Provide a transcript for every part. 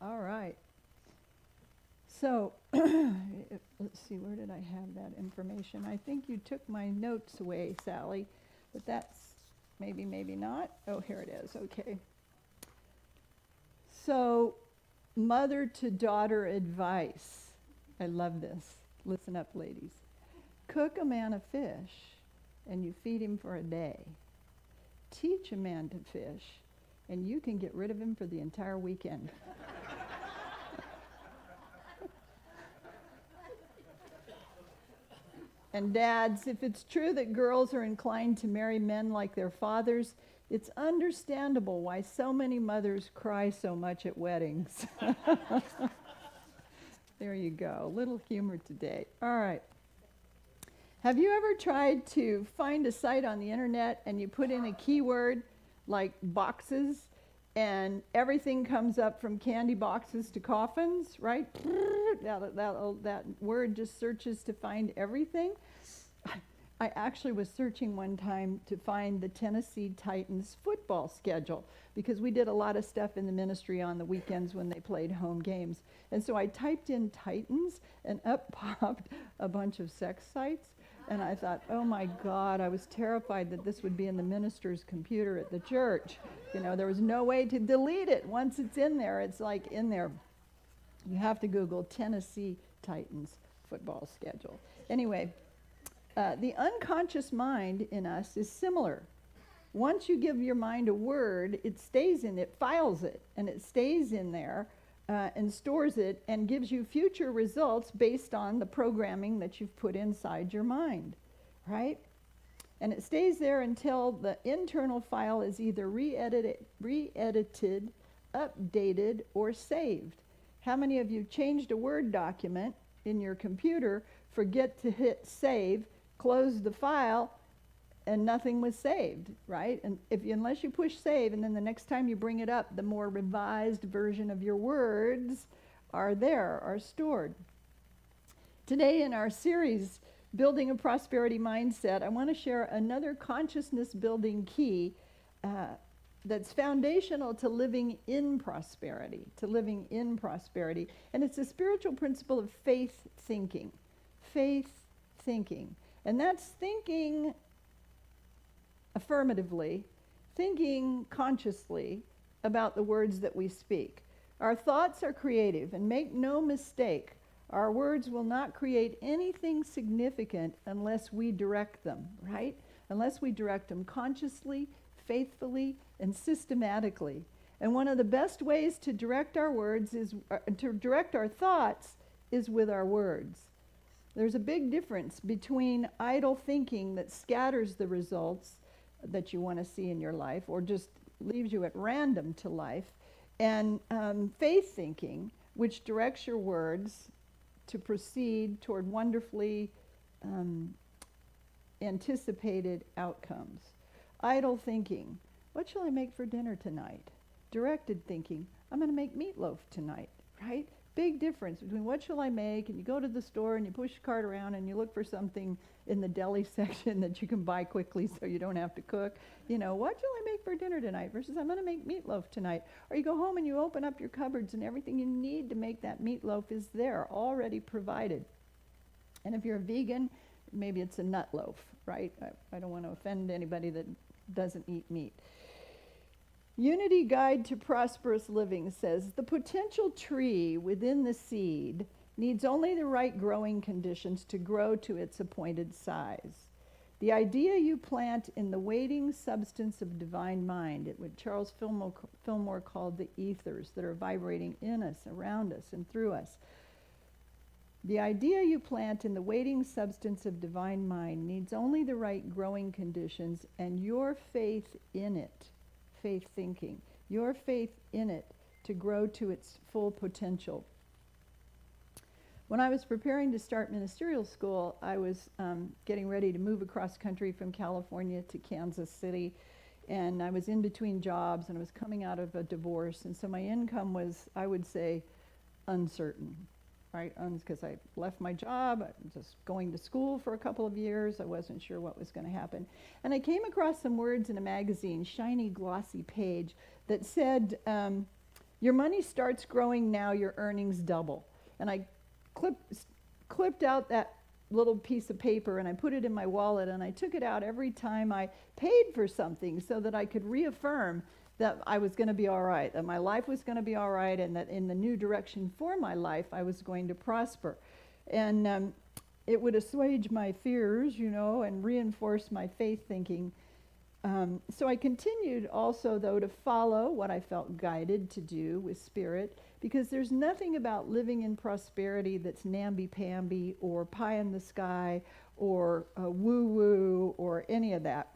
All right. So, let's see, where did I have that information? I think you took my notes away, Sally, but that's maybe, maybe not. Oh, here it is. Okay. So, mother to daughter advice. I love this. Listen up, ladies. Cook a man a fish, and you feed him for a day. Teach a man to fish, and you can get rid of him for the entire weekend. And dads, if it's true that girls are inclined to marry men like their fathers, it's understandable why so many mothers cry so much at weddings. There you go. Little humor today. All right. Have you ever tried to find a site on the internet and you put in a keyword like boxes and everything comes up from candy boxes to coffins, right? That word just searches to find everything. I actually was searching one time to find the Tennessee Titans football schedule because we did a lot of stuff in the ministry on the weekends when they played home games. And so I typed in Titans and up popped a bunch of sex sites. And I thought, oh my God, I was terrified that this would be in the minister's computer at the church. You know, there was no way to delete it. Once it's in there, it's like in there. You have to Google Tennessee Titans football schedule. Anyway, the unconscious mind in us is similar. Once you give your mind a word, it stays in it, files it, and it stays in there and stores it and gives you future results based on the programming that you've put inside your mind, right? And it stays there until the internal file is either re-edited, updated, or saved. How many of you changed a Word document in your computer, forget to hit save, close the file, and nothing was saved, right? And unless you push save, and then the next time you bring it up, the more revised version of your words are stored. Today in our series, Building a Prosperity Mindset, I want to share another consciousness-building key that's foundational to living in prosperity, And it's a spiritual principle of faith thinking. And that's thinking affirmatively, thinking consciously about the words that we speak. Our thoughts are creative, and make no mistake, our words will not create anything significant unless we direct them, right? Unless we direct them consciously, faithfully, and systematically. And one of the best ways to direct our words to direct our thoughts is with our words. There's a big difference between idle thinking that scatters the results that you want to see in your life or just leaves you at random to life, and faith thinking, which directs your words to proceed toward wonderfully anticipated outcomes. Idle thinking, what shall I make for dinner tonight? Directed thinking, I'm going to make meatloaf tonight, right? Big difference between what shall I make, and you go to the store and you push the cart around and you look for something in the deli section that you can buy quickly so you don't have to cook. You know, what shall I make for dinner tonight versus I'm going to make meatloaf tonight. Or you go home and you open up your cupboards and everything you need to make that meatloaf is there, already provided. And if you're a vegan, maybe it's a nut loaf, right? I don't want to offend anybody that doesn't eat meat. Unity Guide to Prosperous Living says, the potential tree within the seed needs only the right growing conditions to grow to its appointed size. The idea you plant in the waiting substance of divine mind, what Charles Fillmore called the ethers that are vibrating in us, around us, and through us. The idea you plant in the waiting substance of divine mind needs only the right growing conditions and your faith in it. Faith thinking, your faith in it to grow to its full potential. When I was preparing to start ministerial school, I was getting ready to move across country from California to Kansas City, and I was in between jobs, and I was coming out of a divorce, and so my income was, I would say, uncertain, right? Because I left my job, I was just going to school for a couple of years, I wasn't sure what was going to happen. And I came across some words in a magazine, shiny, glossy page, that said, Your money starts growing now, your earnings double. And I clipped out that little piece of paper and I put it in my wallet, and I took it out every time I paid for something so that I could reaffirm that I was going to be all right, that my life was going to be all right, and that in the new direction for my life I was going to prosper. And it would assuage my fears, and reinforce my faith thinking. So I continued also, though, to follow what I felt guided to do with Spirit, because there's nothing about living in prosperity that's namby-pamby or pie in the sky or woo-woo or any of that.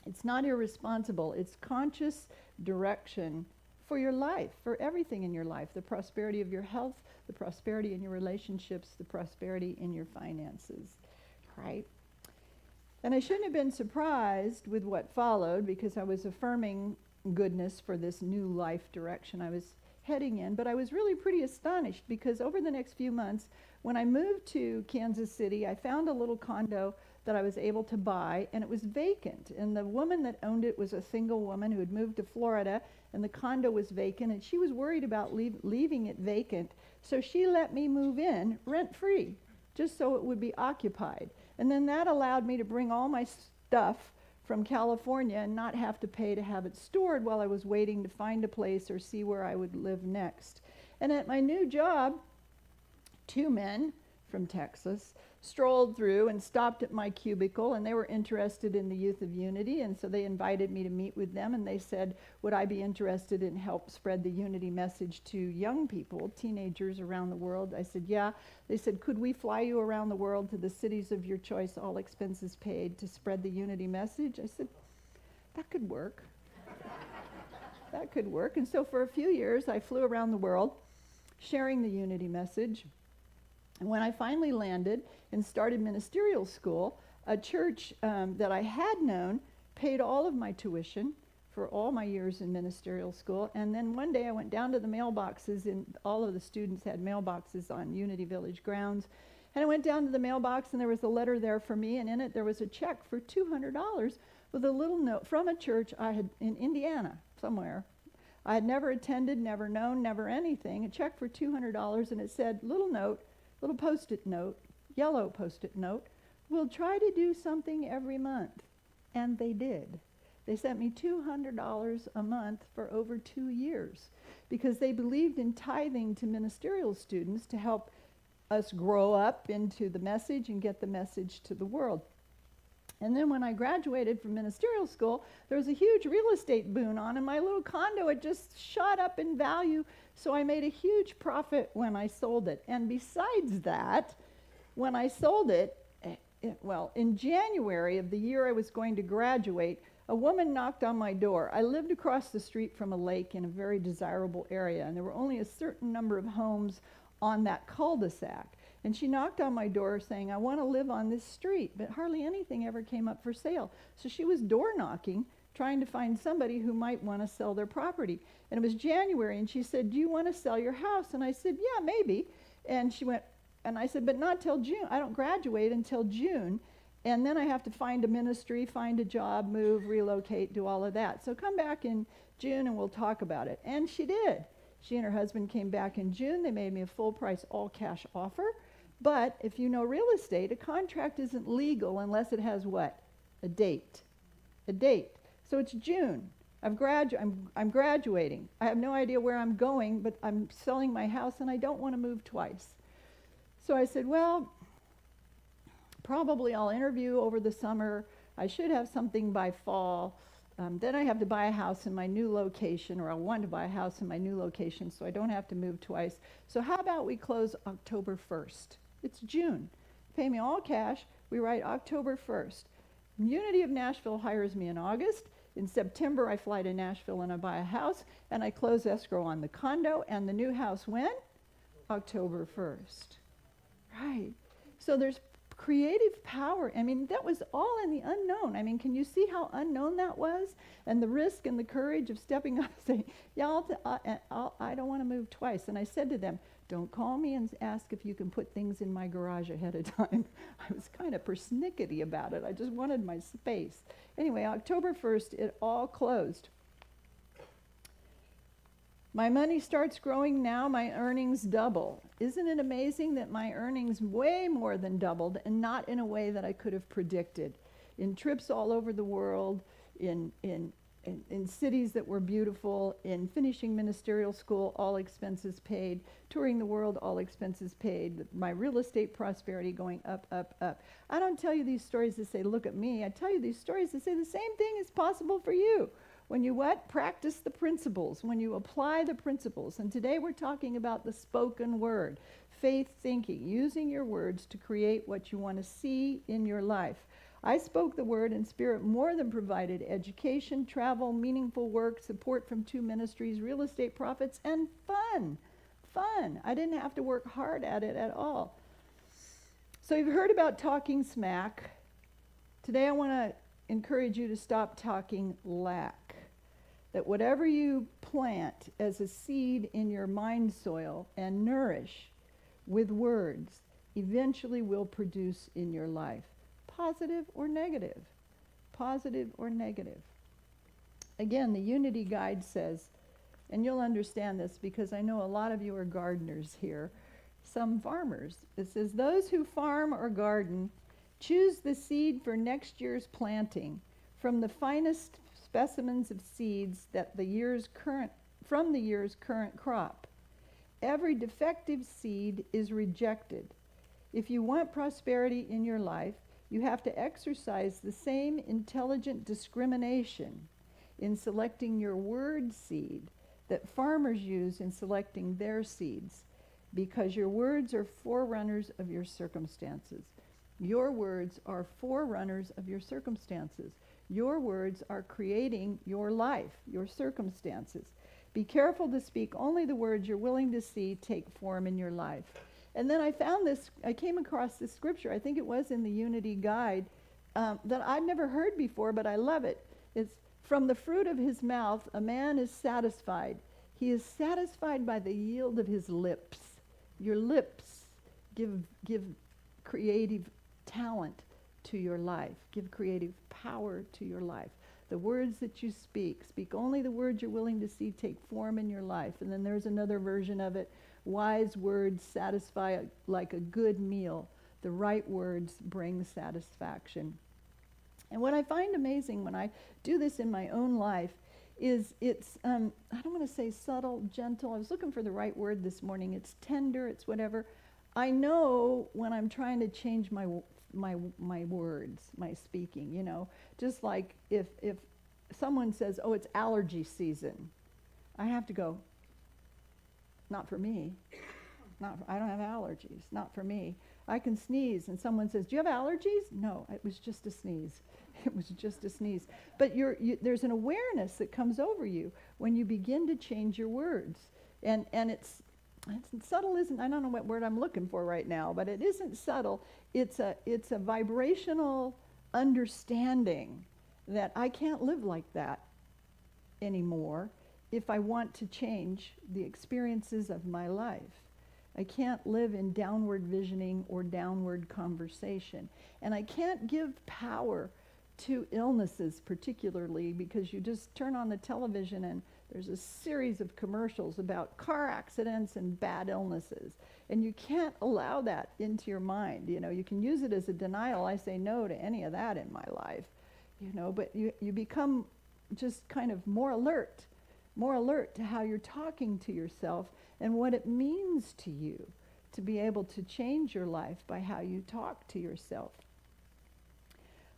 It's not irresponsible. It's conscious direction for your life, for everything in your life, the prosperity of your health, the prosperity in your relationships, the prosperity in your finances, right? And I shouldn't have been surprised with what followed, because I was affirming goodness for this new life direction I was heading in. But I was really pretty astonished, because over the next few months, when I moved to Kansas City, I found a little condo that I was able to buy, and it was vacant. And the woman that owned it was a single woman who had moved to Florida, and the condo was vacant, and she was worried about leaving it vacant. So she let me move in rent-free, just so it would be occupied. And then that allowed me to bring all my stuff from California and not have to pay to have it stored while I was waiting to find a place or see where I would live next. And at my new job, 2 men from Texas strolled through and stopped at my cubicle, and they were interested in the Youth of Unity, and so they invited me to meet with them, and they said, would I be interested in help spread the Unity message to young people, teenagers around the world? I said, yeah. They said, could we fly you around the world to the cities of your choice, all expenses paid, to spread the Unity message? I said, that could work. That could work. And so for a few years, I flew around the world sharing the Unity message. And when I finally landed and started ministerial school, a church that I had known paid all of my tuition for all my years in ministerial school. And then one day I went down to the mailboxes, and all of the students had mailboxes on Unity Village grounds. And I went down to the mailbox, and there was a letter there for me, and in it there was a check for $200 with a little note from a church I had in Indiana somewhere. I had never attended, never known, never anything. A check for $200, and it said, little note, little post-it note, yellow post-it note, we'll try to do something every month. And they did. They sent me $200 a month for over 2 years, because they believed in tithing to ministerial students to help us grow up into the message and get the message to the world. And then when I graduated from ministerial school, there was a huge real estate boom on, and my little condo had just shot up in value, so I made a huge profit when I sold it. And besides that, when I sold it, in January of the year I was going to graduate, a woman knocked on my door. I lived across the street from a lake in a very desirable area, and there were only a certain number of homes on that cul-de-sac. And she knocked on my door saying, I want to live on this street, but hardly anything ever came up for sale. So she was door knocking, trying to find somebody who might want to sell their property. And it was January, and she said, do you want to sell your house? And I said, yeah, maybe. And she went, and I said, but not till June. I don't graduate until June. And then I have to find a ministry, find a job, move, relocate, do all of that. So come back in June and we'll talk about it. And she did. She and her husband came back in June. They made me a full price, all cash offer. But if you know real estate, a contract isn't legal unless it has what? A date. A date. So it's June. I'm graduating. I have no idea where I'm going, but I'm selling my house and I don't want to move twice. So I said, well, probably I'll interview over the summer. I should have something by fall. Then I have to buy a house in my new location, or I want to buy a house in my new location so I don't have to move twice. So how about we close October 1st? It's June. Pay me all cash. We write October 1st. Unity of Nashville hires me in August. In September, I fly to Nashville and I buy a house, and I close escrow on the condo and the new house when? October 1st. Right. So there's creative power. I mean, that was all in the unknown. I mean, can you see how unknown that was? And the risk and the courage of stepping up and saying, yeah, I don't want to move twice. And I said to them, don't call me and ask if you can put things in my garage ahead of time. I was kind of persnickety about it. I just wanted my space. Anyway, October 1st, it all closed. My money starts growing now, my earnings double. Isn't it amazing that my earnings way more than doubled, and not in a way that I could have predicted? In trips all over the world, in cities that were beautiful, in finishing ministerial school, all expenses paid, touring the world, all expenses paid, my real estate prosperity going up, up, up. I don't tell you these stories to say, look at me. I tell you these stories to say the same thing is possible for you. When you what? Practice the principles, when you apply the principles. And today we're talking about the spoken word, faith thinking, using your words to create what you want to see in your life. I spoke the word, and Spirit more than provided education, travel, meaningful work, support from 2 ministries, real estate profits, and fun. Fun. I didn't have to work hard at it at all. So you've heard about talking smack. Today I want to encourage you to stop talking lack. That whatever you plant as a seed in your mind soil and nourish with words eventually will produce in your life. Positive or negative. Positive or negative. Again, the Unity Guide says, and you'll understand this because I know a lot of you are gardeners here, some farmers. It says, those who farm or garden choose the seed for next year's planting from the finest specimens of seeds that from the year's current crop. Every defective seed is rejected. If you want prosperity in your life, you have to exercise the same intelligent discrimination in selecting your word seed that farmers use in selecting their seeds, because your words are forerunners of your circumstances. Your words are forerunners of your circumstances. Your words are creating your life, your circumstances. Be careful to speak only the words you're willing to see take form in your life. And then I came across this scripture, I think it was in the Unity Guide, that I'd never heard before, but I love it. It's, from the fruit of his mouth, a man is satisfied. He is satisfied by the yield of his lips. Your lips give creative talent to your life. Give creative power to your life. The words that you speak only the words you're willing to see take form in your life. And then there's another version of it. Wise words satisfy like a good meal. The right words bring satisfaction. And what I find amazing when I do this in my own life is it's, I don't want to say subtle, gentle. I was looking for the right word this morning. It's tender, it's whatever. I know when I'm trying to change my words, my speaking, you know. Just like if someone says, oh, it's allergy season, I have to go, not for me. I don't have allergies, not for me. I can sneeze and someone says, do you have allergies? No, it was just a sneeze. It was just a sneeze. But there's an awareness that comes over you when you begin to change your words. And it's subtle, isn't, I don't know what word I'm looking for right now, but it isn't subtle. It's a vibrational understanding that I can't live like that anymore if I want to change the experiences of my life. I can't live in downward visioning or downward conversation. And I can't give power to illnesses particularly, because you just turn on the television and there's a series of commercials about car accidents and bad illnesses. And you can't allow that into your mind. You know, you can use it as a denial. I say no to any of that in my life. You know, but you become just kind of more alert to how you're talking to yourself and what it means to you to be able to change your life by how you talk to yourself.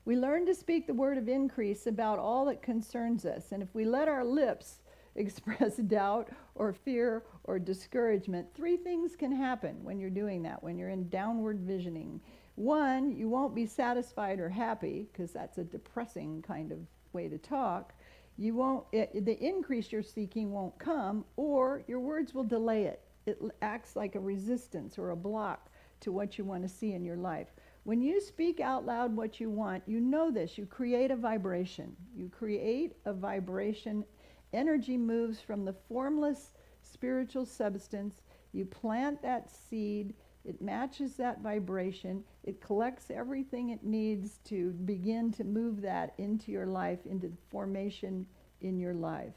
We learn to speak the word of increase about all that concerns us. And if we let our lips express doubt or fear or discouragement, 3 things can happen when you're doing that, when you're in downward visioning. 1, you won't be satisfied or happy, because that's a depressing kind of way to talk. You won't, the increase you're seeking won't come, or your words will delay it. It acts like a resistance or a block to what you want to see in your life. When you speak out loud what you want, you know this, you create a vibration. You create a vibration. Energy moves from the formless spiritual substance. You plant that seed. It matches that vibration. It collects everything it needs to begin to move that into your life, into formation in your life.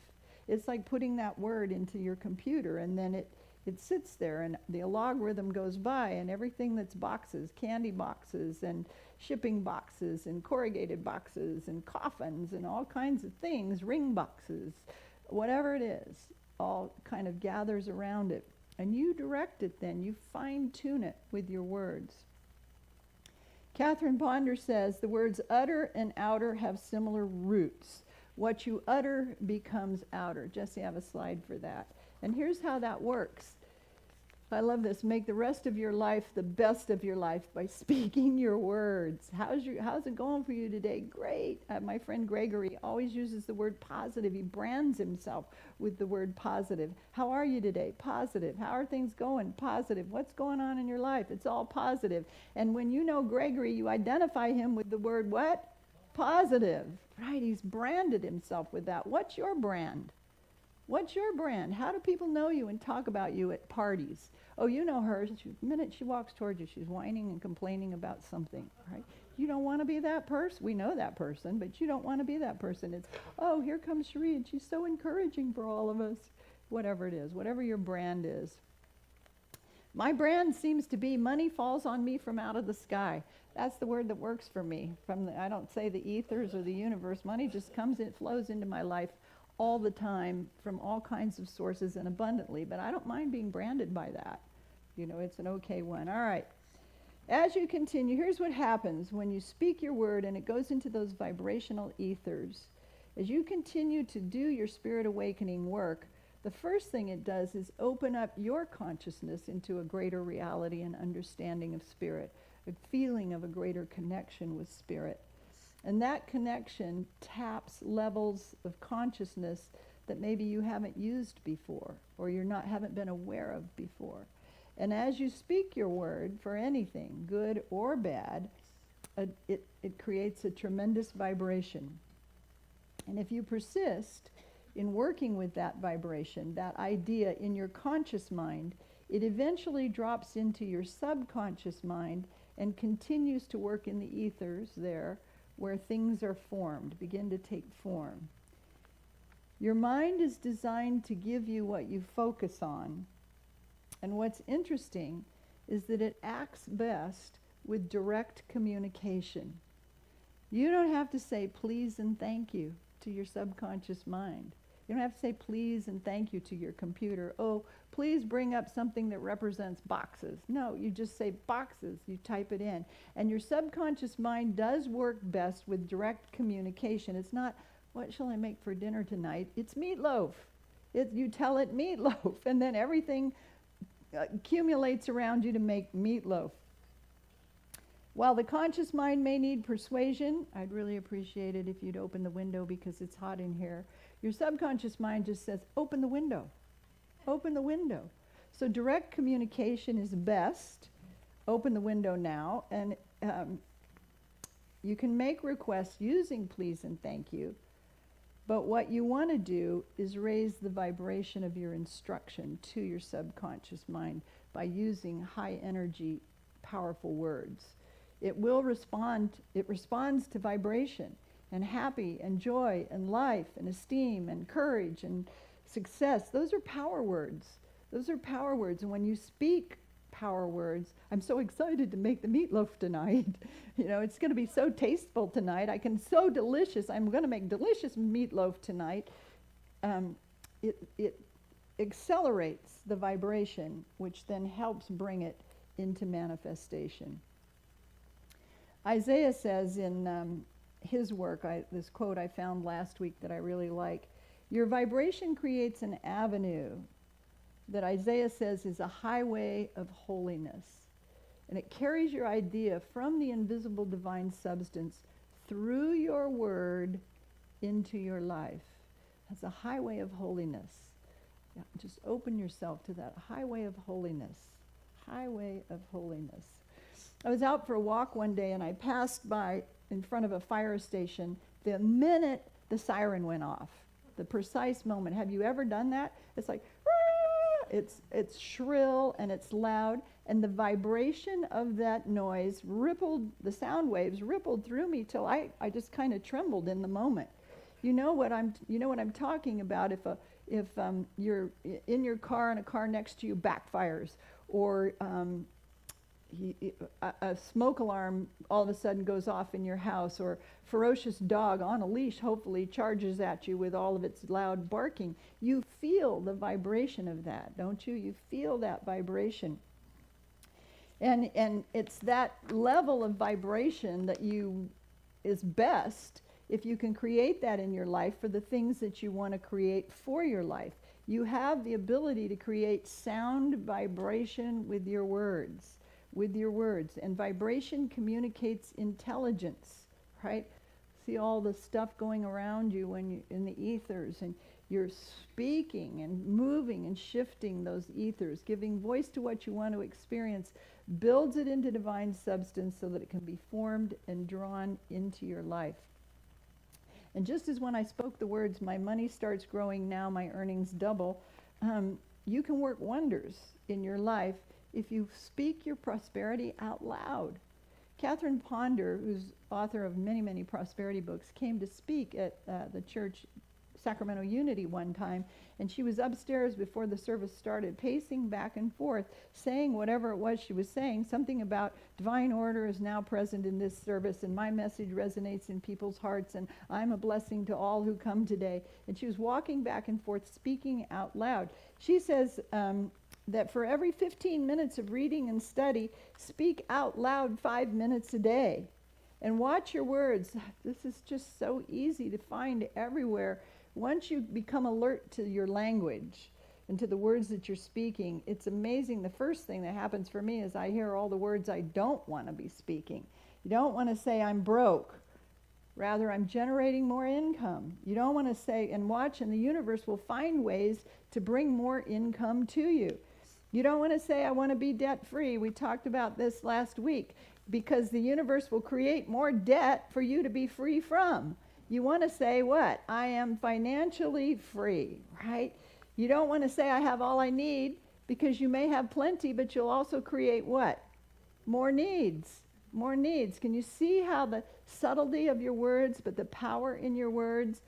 It's like putting that word into your computer, and then it sits there, and the logarithm goes by, and everything that's boxes, candy boxes, and shipping boxes, and corrugated boxes, and coffins, and all kinds of things, ring boxes, whatever it is, all kind of gathers around it. And you direct it then, you fine-tune it with your words. Catherine Ponder says, the words utter and outer have similar roots. What you utter becomes outer. Jesse, I have a slide for that. And here's how that works. I love this. Make the rest of your life the best of your life by speaking your words. How's it going for you today? Great. My friend Gregory always uses the word positive. He brands himself with the word positive. How are you today? Positive. How are things going? Positive. What's going on in your life? It's all positive. And when you know Gregory, you identify him with the word what? Positive. Right? He's branded himself with that. What's your brand? What's your brand? How do people know you and talk about you at parties? Oh, you know her. The minute she walks towards you, she's whining and complaining about something, right? You don't want to be that person. We know that person, but you don't want to be that person. It's, oh, here comes Cherie, and she's so encouraging for all of us. Whatever it is, whatever your brand is. My brand seems to be money falls on me from out of the sky. That's the word that works for me. I don't say the ethers or the universe. Money just comes in, flows into my life all the time from all kinds of sources and abundantly, but I don't mind being branded by that. You know, it's an okay one. All right. As you continue, here's what happens when you speak your word and it goes into those vibrational ethers. As you continue to do your spirit awakening work, the first thing it does is open up your consciousness into a greater reality and understanding of spirit, a feeling of a greater connection with spirit. And that connection taps levels of consciousness that maybe you haven't used before or haven't been aware of before. And as you speak your word for anything, good or bad, it creates a tremendous vibration. And if you persist in working with that vibration, that idea in your conscious mind, it eventually drops into your subconscious mind and continues to work in the ethers there, where things are formed, begin to take form. Your mind is designed to give you what you focus on. And what's interesting is that it acts best with direct communication. You don't have to say please and thank you to your subconscious mind. You don't have to say please and thank you to your computer. Oh, please bring up something that represents boxes. No, you just say boxes. You type it in. And your subconscious mind does work best with direct communication. It's not, what shall I make for dinner tonight? It's meatloaf. You tell it meatloaf, and then everything accumulates around you to make meatloaf. While the conscious mind may need persuasion, I'd really appreciate it if you'd open the window because it's hot in here. Your subconscious mind just says, open the window. Open the window. So direct communication is best. Open the window now. And you can make requests using please and thank you. But what you want to do is raise the vibration of your instruction to your subconscious mind by using high energy, powerful words. It will respond, it responds to vibration and happy and joy and life and esteem and courage and success. Those are power words. Those are power words. And when you speak power words, I'm so excited to make the meatloaf tonight. You know, it's going to be so tasteful tonight. So delicious. I'm going to make delicious meatloaf tonight. It accelerates the vibration, which then helps bring it into manifestation. Isaiah says in his work, this quote I found last week that I really like, your vibration creates an avenue that Isaiah says is a highway of holiness. And it carries your idea from the invisible divine substance through your word into your life. That's a highway of holiness. Yeah, just open yourself to that highway of holiness. Highway of holiness. I was out for a walk one day and I passed by in front of a fire station the minute the siren went off. The precise moment. Have you ever done that? It's like, it's shrill and it's loud, and the vibration of that noise rippled, the sound waves rippled through me till I just kind of trembled in the moment. You know what I'm talking about. if you're in your car and a car next to you backfires, or a smoke alarm all of a sudden goes off in your house, or ferocious dog on a leash hopefully charges at you with all of its loud barking. You feel the vibration of that, don't you? You feel that vibration. And it's that level of vibration that is best if you can create that in your life for the things that you want to create for your life. You have the ability to create sound vibration with your words. And vibration communicates intelligence, right? See all the stuff going around you when you in the ethers, and you're speaking and moving and shifting those ethers, giving voice to what you want to experience, builds it into divine substance so that it can be formed and drawn into your life. And just as when I spoke the words, my money starts growing now, my earnings double, you can work wonders in your life if you speak your prosperity out loud. Catherine Ponder, who's author of many, many prosperity books, came to speak at the church Sacramento Unity one time, and she was upstairs before the service started, pacing back and forth, saying whatever it was she was saying, something about divine order is now present in this service, and my message resonates in people's hearts, and I'm a blessing to all who come today. And she was walking back and forth, speaking out loud. She says that for every 15 minutes of reading and study, speak out loud 5 minutes a day. And watch your words. This is just so easy to find everywhere. Once you become alert to your language and to the words that you're speaking, it's amazing. The first thing that happens for me is I hear all the words I don't want to be speaking. You don't want to say I'm broke. Rather, I'm generating more income. You don't want to say, and watch, and the universe will find ways to bring more income to you. You don't want to say, I want to be debt-free. We talked about this last week, because the universe will create more debt for you to be free from. You want to say what? I am financially free, right? You don't want to say I have all I need, because you may have plenty, but you'll also create what? More needs. More needs. Can you see how the subtlety of your words, but the power in your words?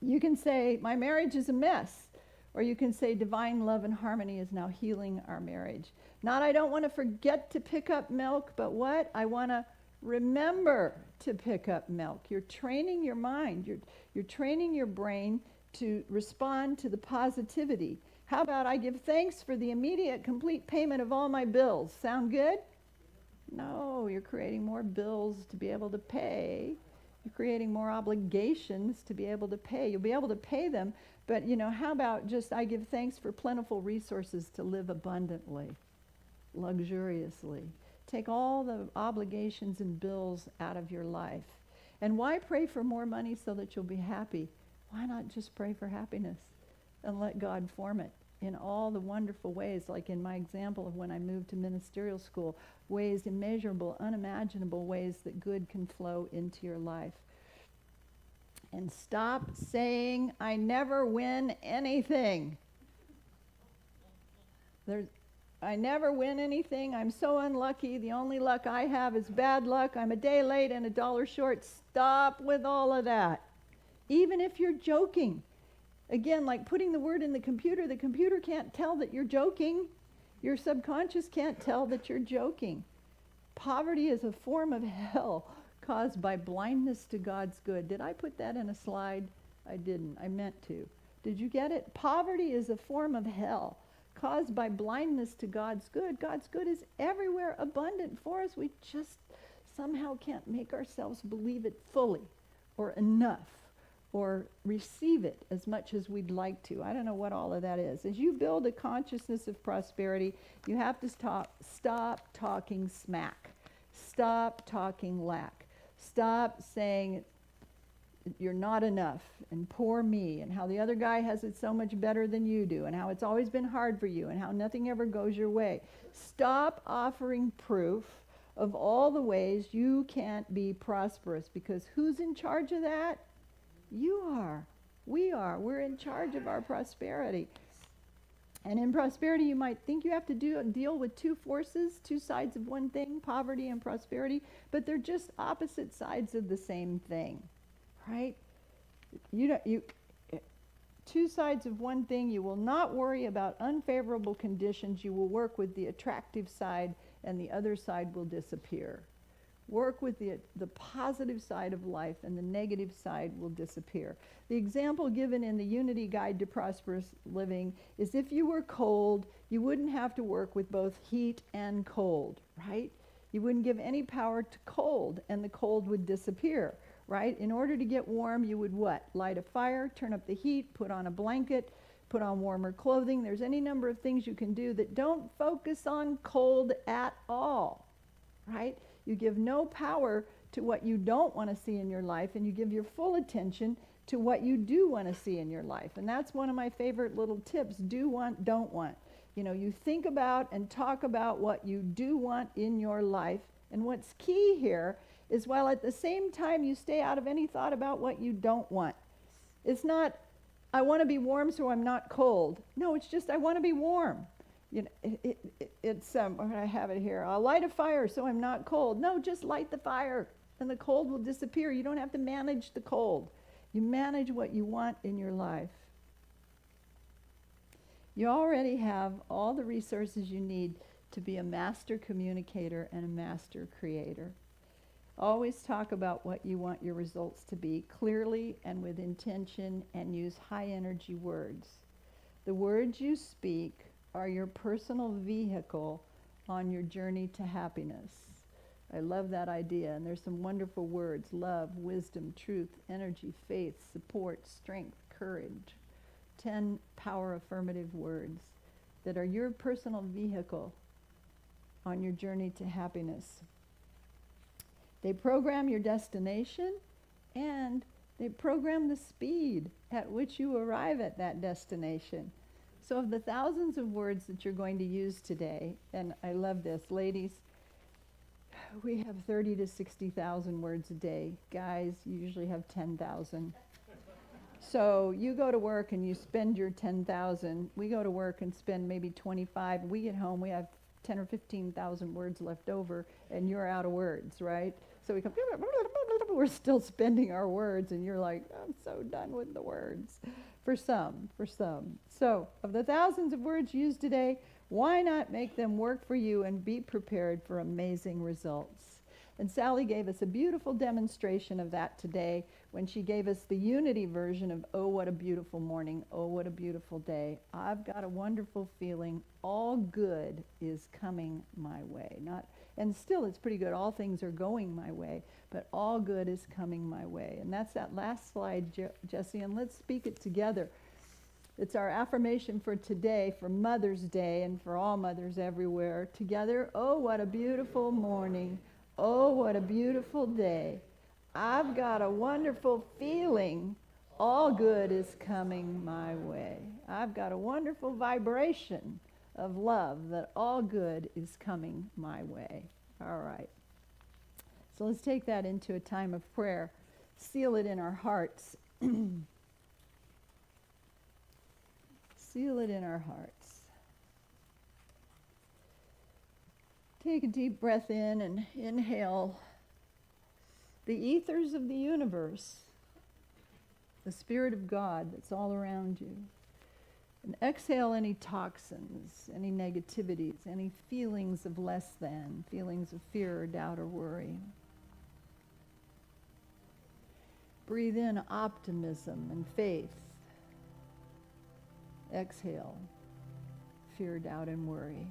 You can say, my marriage is a mess. Or you can say, divine love and harmony is now healing our marriage. Not, I don't want to forget to pick up milk, but what? I want to remember to pick up milk. You're training your mind. You're training your brain to respond to the positivity. How about I give thanks for the immediate complete payment of all my bills? Sound good? No, you're creating more bills to be able to pay. You're creating more obligations to be able to pay. You'll be able to pay them, but how about just I give thanks for plentiful resources to live abundantly, luxuriously. Take all the obligations and bills out of your life. And why pray for more money so that you'll be happy? Why not just pray for happiness and let God form it in all the wonderful ways, like in my example of when I moved to ministerial school, ways, immeasurable, unimaginable ways that good can flow into your life. And stop saying, I never win anything. I never win anything. I'm so unlucky. The only luck I have is bad luck. I'm a day late and $1 short. Stop with all of that. Even if you're joking. Again, like putting the word in the computer can't tell that you're joking. Your subconscious can't tell that you're joking. Poverty is a form of hell caused by blindness to God's good. Did I put that in a slide? I didn't. I meant to. Did you get it? Poverty is a form of hell caused by blindness to God's good. God's good is everywhere abundant for us. We just somehow can't make ourselves believe it fully or enough or receive it as much as we'd like to. I don't know what all of that is. As you build a consciousness of prosperity, you have to stop talking smack. Stop talking lack. Stop saying you're not enough and poor me and how the other guy has it so much better than you do and how it's always been hard for you and how nothing ever goes your way. Stop offering proof of all the ways you can't be prosperous, because who's in charge of that? You are. We are. We're in charge of our prosperity. And in prosperity, you might think you have to deal with two forces, two sides of one thing, poverty and prosperity, but they're just opposite sides of the same thing, right? two sides of one thing. You will not worry about unfavorable conditions. You will work with the attractive side, and the other side will disappear. Work with the positive side of life, and the negative side will disappear. The example given in the Unity Guide to Prosperous Living is if you were cold, you wouldn't have to work with both heat and cold, right? You wouldn't give any power to cold, and the cold would disappear, right? In order to get warm, you would what? Light a fire, turn up the heat, put on a blanket, put on warmer clothing. There's any number of things you can do that don't focus on cold at all, right? You give no power to what you don't want to see in your life, and you give your full attention to what you do want to see in your life. And that's one of my favorite little tips: do want, don't want. You know, you think about and talk about what you do want in your life. And what's key here is, while at the same time you stay out of any thought about what you don't want. It's not, I want to be warm so I'm not cold. No, it's just, I want to be warm. You know, it's I have it here. I'll light a fire so I'm not cold. No, just light the fire and the cold will disappear. You don't have to manage the cold. You manage what you want in your life. You already have all the resources you need to be a master communicator and a master creator. Always talk about what you want your results to be clearly and with intention, and use high energy words. The words you speak are your personal vehicle on your journey to happiness. I love that idea, and there's some wonderful words: love, wisdom, truth, energy, faith, support, strength, courage. 10 power affirmative words that are your personal vehicle on your journey to happiness. They program your destination, and they program the speed at which you arrive at that destination. So of the thousands of words that you're going to use today, and I love this, ladies, we have 30 to 60,000 words a day. Guys, you usually have 10,000. So you go to work and you spend your 10,000. We go to work and spend maybe 25. We get home, we have 10 or 15,000 words left over, and you're out of words, right? So we come, we're still spending our words, and you're like, I'm so done with the words. For some. So, of the thousands of words used today, why not make them work for you and be prepared for amazing results? And Sally gave us a beautiful demonstration of that today when she gave us the Unity version of, oh, what a beautiful morning, oh, what a beautiful day. I've got a wonderful feeling. All good is coming my way. And still it's pretty good. All things are going my way, but all good is coming my way. And that's that last slide, Jesse, and let's speak it together. It's our affirmation for today, for Mother's Day, and for all mothers everywhere. Together, oh, what a beautiful morning. Oh, what a beautiful day. I've got a wonderful feeling. All good is coming my way. I've got a wonderful vibration of love that all good is coming my way. All right. So let's take that into a time of prayer. Seal it in our hearts. Seal it in our hearts. Take a deep breath in and inhale the ethers of the universe, the Spirit of God that's all around you. And exhale any toxins, any negativities, any feelings of less than, feelings of fear or doubt or worry. Breathe in optimism and faith. Exhale fear, doubt, and worry.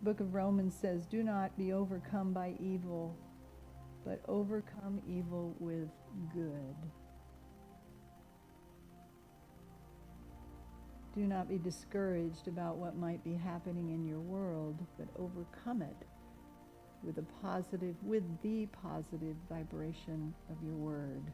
The book of Romans says, do not be overcome by evil, but overcome evil with good. Do not be discouraged about what might be happening in your world, but overcome it with the positive vibration of your word.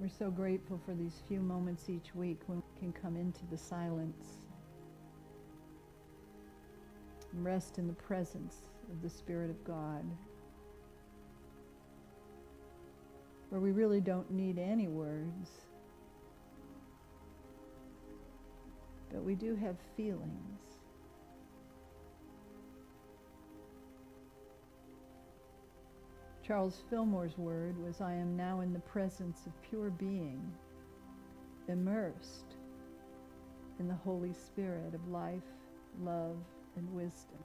We're so grateful for these few moments each week when we can come into the silence and rest in the presence of the Spirit of God. where we really don't need any words, but we do have feelings. Charles Fillmore's word was, I am now in the presence of pure being, immersed in the Holy Spirit of life, love, and wisdom.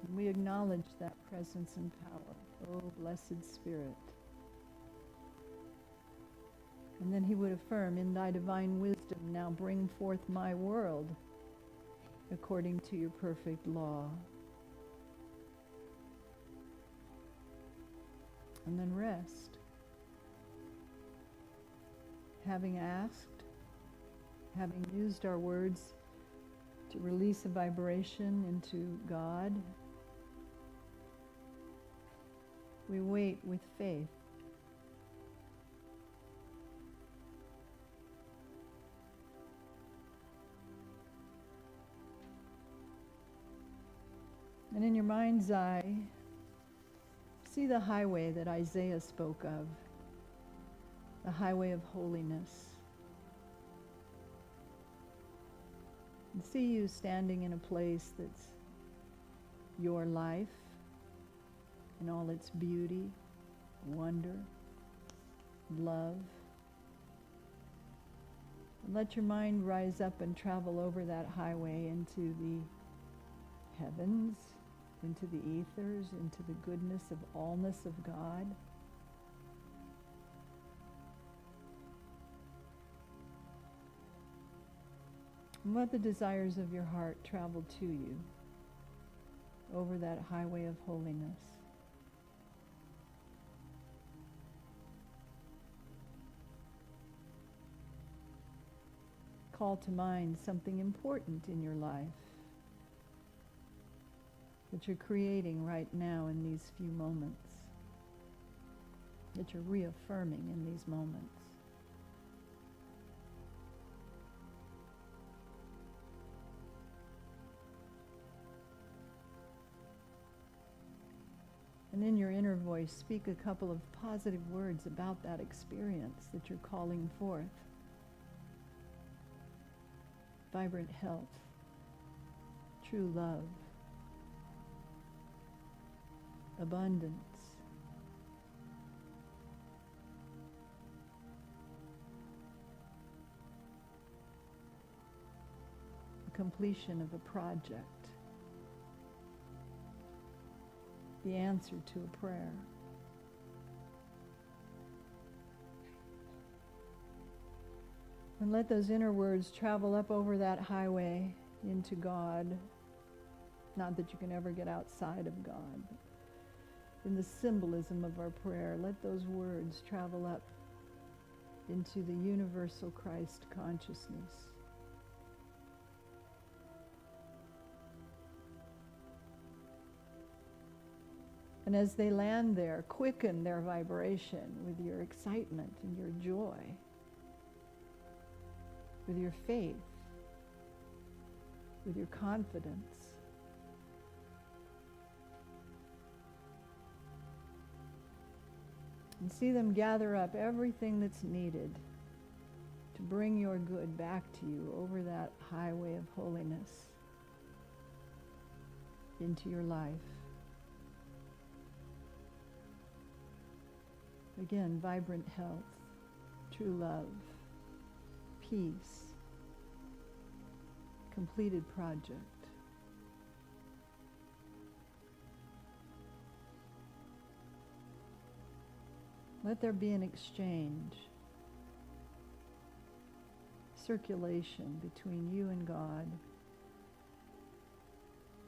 And we acknowledge that presence and power. Oh, blessed Spirit. And then he would affirm, in thy divine wisdom, now bring forth my world according to your perfect law. And then rest. Having asked, having used our words to release a vibration into God, we wait with faith. And in your mind's eye, see the highway that Isaiah spoke of, the highway of holiness. And see you standing in a place that's your life in all its beauty, wonder, love. And let your mind rise up and travel over that highway into the heavens, into the ethers, into the goodness of allness of God. And let the desires of your heart travel to you over that highway of holiness. Call to mind something important in your life that you're creating right now in these few moments, that you're reaffirming in these moments. And in your inner voice, speak a couple of positive words about that experience that you're calling forth. Vibrant health, true love, abundance, the completion of a project, the answer to a prayer. And let those inner words travel up over that highway into God. Not that you can ever get outside of God, but in the symbolism of our prayer, let those words travel up into the universal Christ consciousness. And as they land there, quicken their vibration with your excitement and your joy, with your faith, with your confidence. And see them gather up everything that's needed to bring your good back to you over that highway of holiness into your life. Again, vibrant health, true love, peace, completed project. Let there be an exchange, circulation between you and God,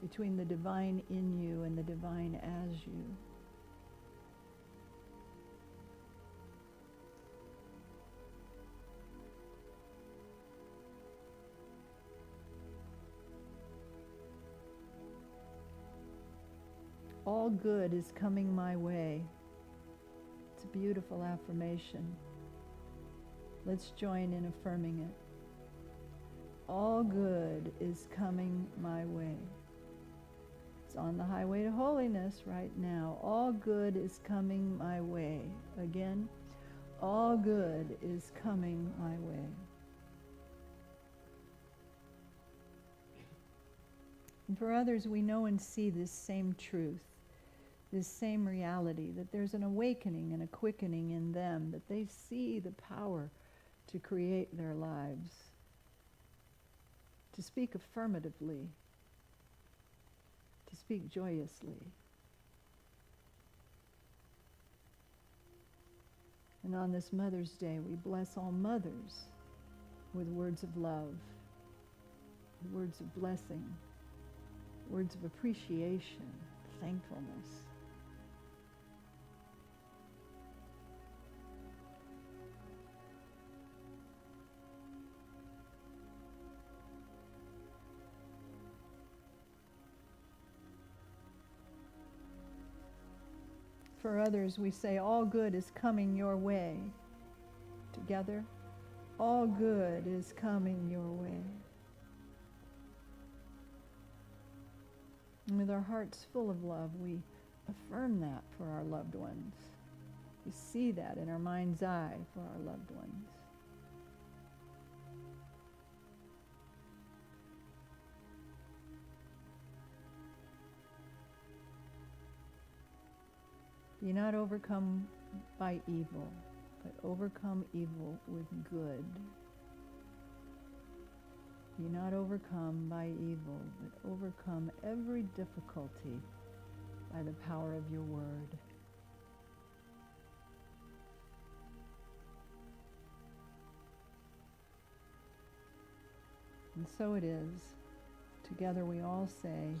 between the divine in you and the divine as you. All good is coming my way. It's a beautiful affirmation. Let's join in affirming it. All good is coming my way. It's on the highway to holiness right now. All good is coming my way. Again, all good is coming my way. And for others, we know and see this same truth, this same reality, that there's an awakening and a quickening in them, that they see the power to create their lives, to speak affirmatively, to speak joyously. And on this Mother's Day, we bless all mothers with words of love, words of blessing, words of appreciation, thankfulness. For others, we say, all good is coming your way. Together, all good is coming your way. And with our hearts full of love, we affirm that for our loved ones. We see that in our mind's eye for our loved ones. Be not overcome by evil, but overcome evil with good. Be not overcome by evil, but overcome every difficulty by the power of your word. And so it is. Together we all say,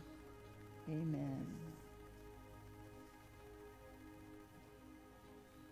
Amen.